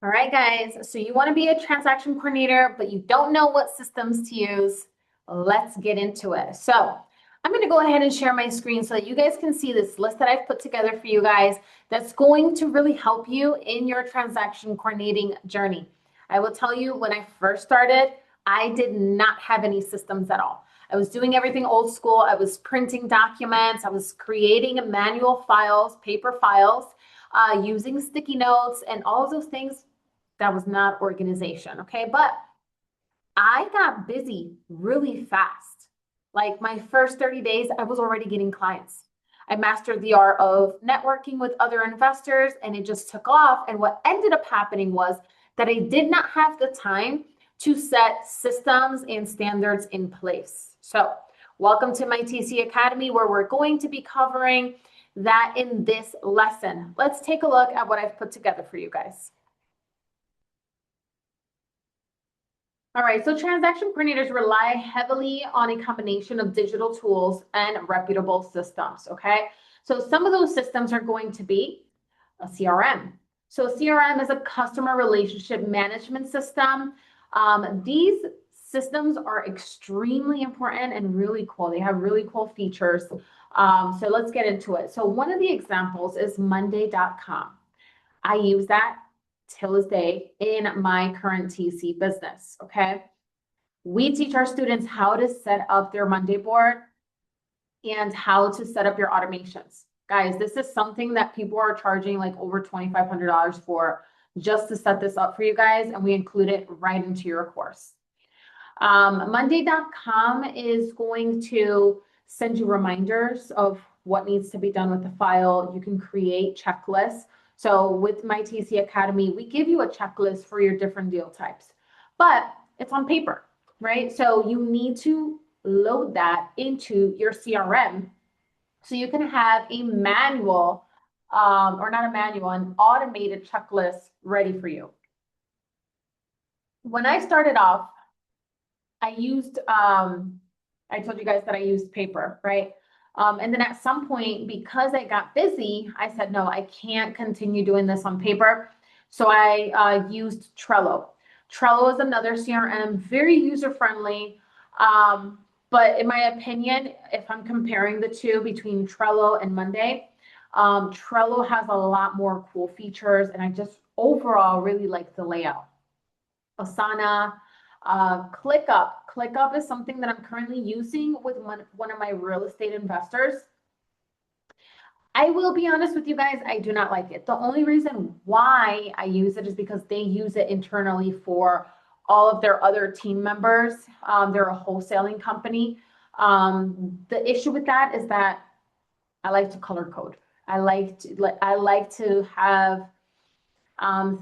All right, guys. So you want to be a transaction coordinator, but you don't know what systems to use. Let's get into it. So I'm going to go ahead and share my screen so that you guys can see this list that I've put together for you guys that's going to really help you in your transaction coordinating journey. I will tell you, when I first started, I did not have any systems at all. I was doing everything old school. I was printing documents. I was creating manual files, paper files, using sticky notes and all of those things. That was not organization, okay? But I got busy really fast. Like my first 30 days, I was already getting clients. I mastered the art of networking with other investors and it just took off. And what ended up happening was that I did not have the time to set systems and standards in place. So, welcome to my TC Academy, where we're going to be covering that in this lesson. Let's take a look at what I've put together for you guys. All right, so transaction coordinators rely heavily on a combination of digital tools and reputable systems, okay? So some of those systems are going to be a CRM. So CRM is a customer relationship management system. These systems are extremely important and really cool. They have really cool features. So let's get into it. So one of the examples is Monday.com. I use that till this day in my current TC business, okay? We teach our students how to set up their Monday board and how to set up your automations. Guys, this is something that people are charging like over $2,500 for just to set this up for you guys, and we include it right into your course. Monday.com is going to send you reminders of what needs to be done with the file. You can create checklists. So with my TC Academy, we give you a checklist for your different deal types, but it's on paper, right? So you need to load that into your CRM so you can have a manual, or not a manual, an automated checklist ready for you. When I started off, I used, I told you guys that I used paper, right? And then at some point, because I got busy, I said, no, I can't continue doing this on paper. So I used Trello. Trello is another CRM, very user-friendly. But in my opinion, if I'm comparing the two between Trello and Monday, Trello has a lot more cool features, and I just overall really like the layout. Asana, ClickUp. ClickUp is something that I'm currently using with one of my real estate investors. I will be honest with you guys, I do not like it. The only reason why I use it is because they use it internally for all of their other team members. They're a wholesaling company. The issue with that is that I like to color code. I like to have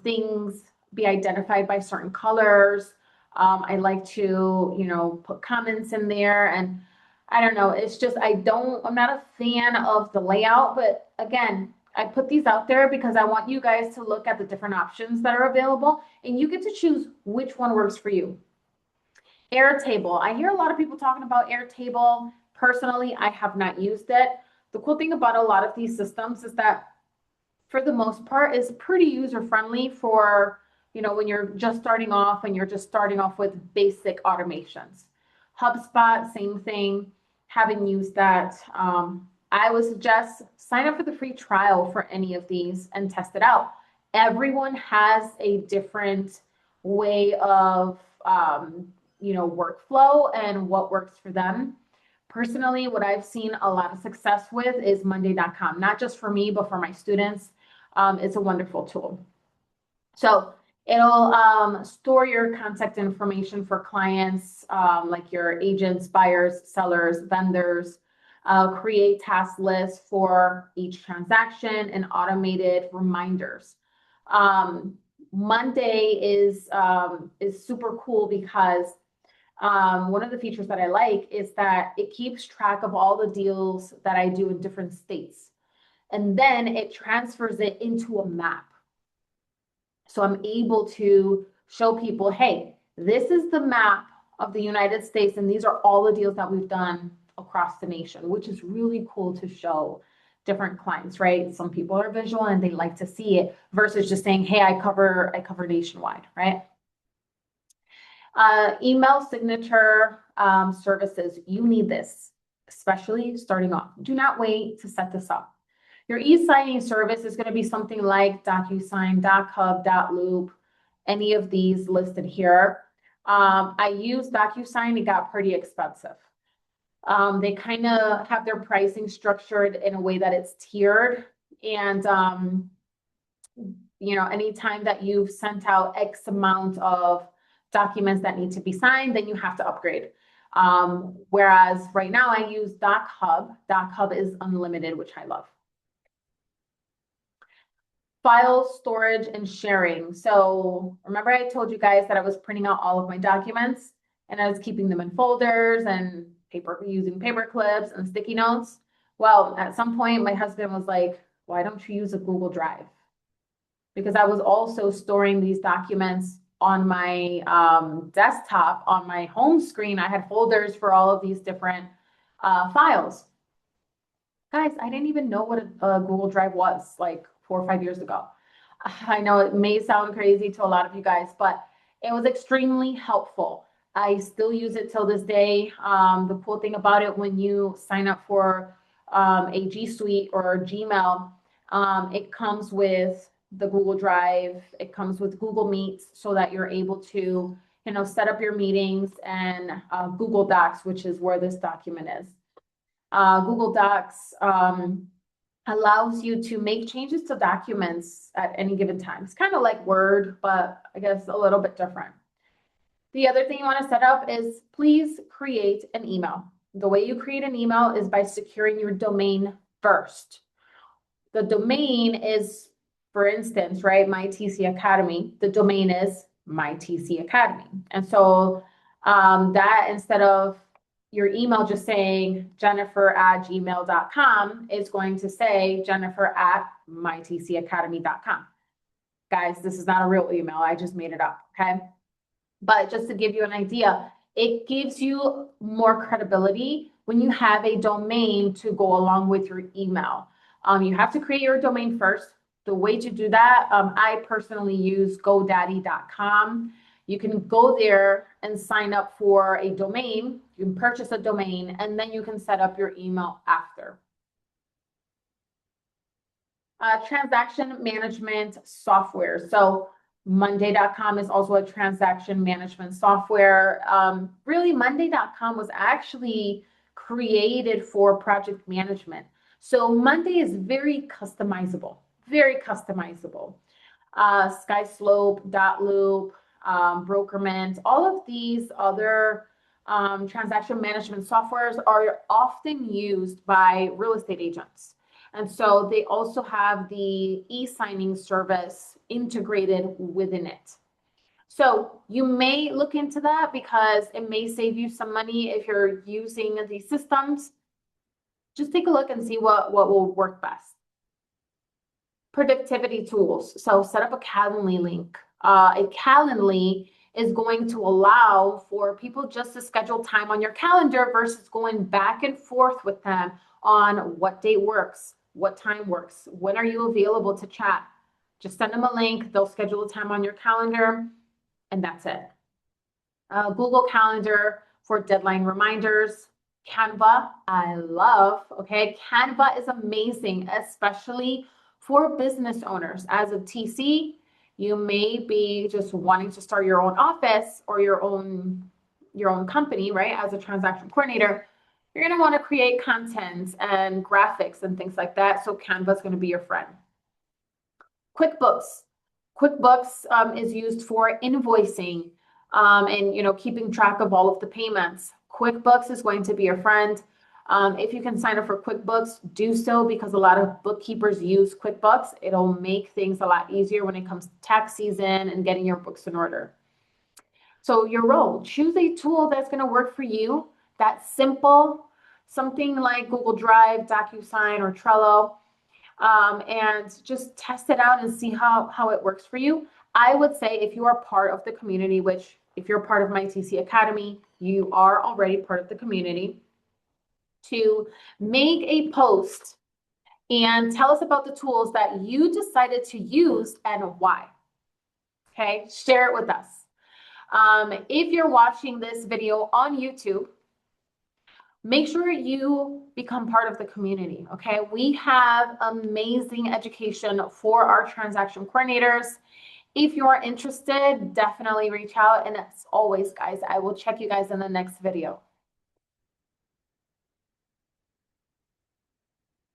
things be identified by certain colors. I like to, put comments in there, and I don't know. It's just, I'm not a fan of the layout, but again, I put these out there because I want you guys to look at the different options that are available, and you get to choose which one works for you. Airtable. I hear a lot of people talking about Airtable. Personally, I have not used it. The cool thing about a lot of these systems is that for the most part is pretty user friendly for, when you're just starting off and you're just starting off with basic automations. HubSpot, same thing. Haven't used that. I would suggest sign up for the free trial for any of these and test it out. Everyone has a different way of, workflow and what works for them. Personally, what I've seen a lot of success with is Monday.com, not just for me, but for my students. It's a wonderful tool. So it'll store your contact information for clients, like your agents, buyers, sellers, vendors, create task lists for each transaction and automated reminders. Monday is super cool because one of the features that I like is that it keeps track of all the deals that I do in different states. And then it transfers it into a map. So I'm able to show people, hey, this is the map of the United States, and these are all the deals that we've done across the nation, which is really cool to show different clients, right? Some people are visual and they like to see it versus just saying, hey, I cover nationwide, right? Email signature services, you need this, especially starting off. Do not wait to set this up. Your e-signing service is going to be something like DocuSign, DocHub, Loop, any of these listed here. I use DocuSign, it got pretty expensive. They kind of have their pricing structured in a way that it's tiered. And, anytime that you've sent out X amount of documents that need to be signed, then you have to upgrade. Whereas right now I use DocHub. DocHub is unlimited, which I love. File storage and sharing. So remember I told you guys that I was printing out all of my documents and I was keeping them in folders and using paper clips and sticky notes. Well, at some point my husband was like, why don't you use a Google Drive? Because I was also storing these documents on my desktop, on my home screen. I had folders for all of these different files. Guys, I didn't even know what a Google Drive was like 4 or 5 years ago. I know it may sound crazy to a lot of you guys, but it was extremely helpful. I still use it till this day. The cool thing about it, when you sign up for a G Suite or Gmail, it comes with the Google Drive. It comes with Google Meets so that you're able to, set up your meetings, and Google Docs, which is where this document is. Google Docs allows you to make changes to documents at any given time. It's kind of like Word, but I guess a little bit different. The other thing you want to set up is please create an email. The way you create an email is by securing your domain first. The domain is, for instance, right, My TC Academy. The domain is My TC Academy. And so that, instead of your email just saying jennifer@gmail.com, is going to say jennifer@mytcacademy.com. Guys, this is not a real email. I just made it up, okay? But just to give you an idea, it gives you more credibility when you have a domain to go along with your email. You have to create your domain first. The way to do that, I personally use GoDaddy.com. You can go there and sign up for a domain. You can purchase a domain, and then you can set up your email after. Transaction management software. So Monday.com is also a transaction management software. Really, Monday.com was actually created for project management. So Monday is very customizable, very customizable. SkySlope, Loop, Brokerment, all of these other transaction management softwares are often used by real estate agents. And so they also have the e-signing service integrated within it. So you may look into that because it may save you some money if you're using these systems. Just take a look and see what will work best. Productivity tools. So set up a Calendly link. A Calendly is going to allow for people just to schedule time on your calendar versus going back and forth with them on what date works, what time works, when are you available to chat. Just send them a link, they'll schedule a time on your calendar, and that's it. Google Calendar for deadline reminders. Canva, I love, okay? Canva is amazing, especially for business owners. As a TC, you may be just wanting to start your own office or your own company, right? As a transaction coordinator, you're going to want to create content and graphics and things like that. So Canva is going to be your friend. QuickBooks. QuickBooks is used for invoicing and keeping track of all of the payments. QuickBooks is going to be your friend. If you can sign up for QuickBooks, do so, because a lot of bookkeepers use QuickBooks. It'll make things a lot easier when it comes to tax season and getting your books in order. So your role, choose a tool that's going to work for you, that's simple, something like Google Drive, DocuSign, or Trello, and just test it out and see how it works for you. I would say if you are part of the community, which if you're part of My TC Academy, you are already part of the community, to make a post and tell us about the tools that you decided to use and why. Okay, share it with us. If you're watching this video on YouTube, make sure you become part of the community, okay? We have amazing education for our transaction coordinators. If you're interested, definitely reach out. And as always, guys, I will check you guys in the next video.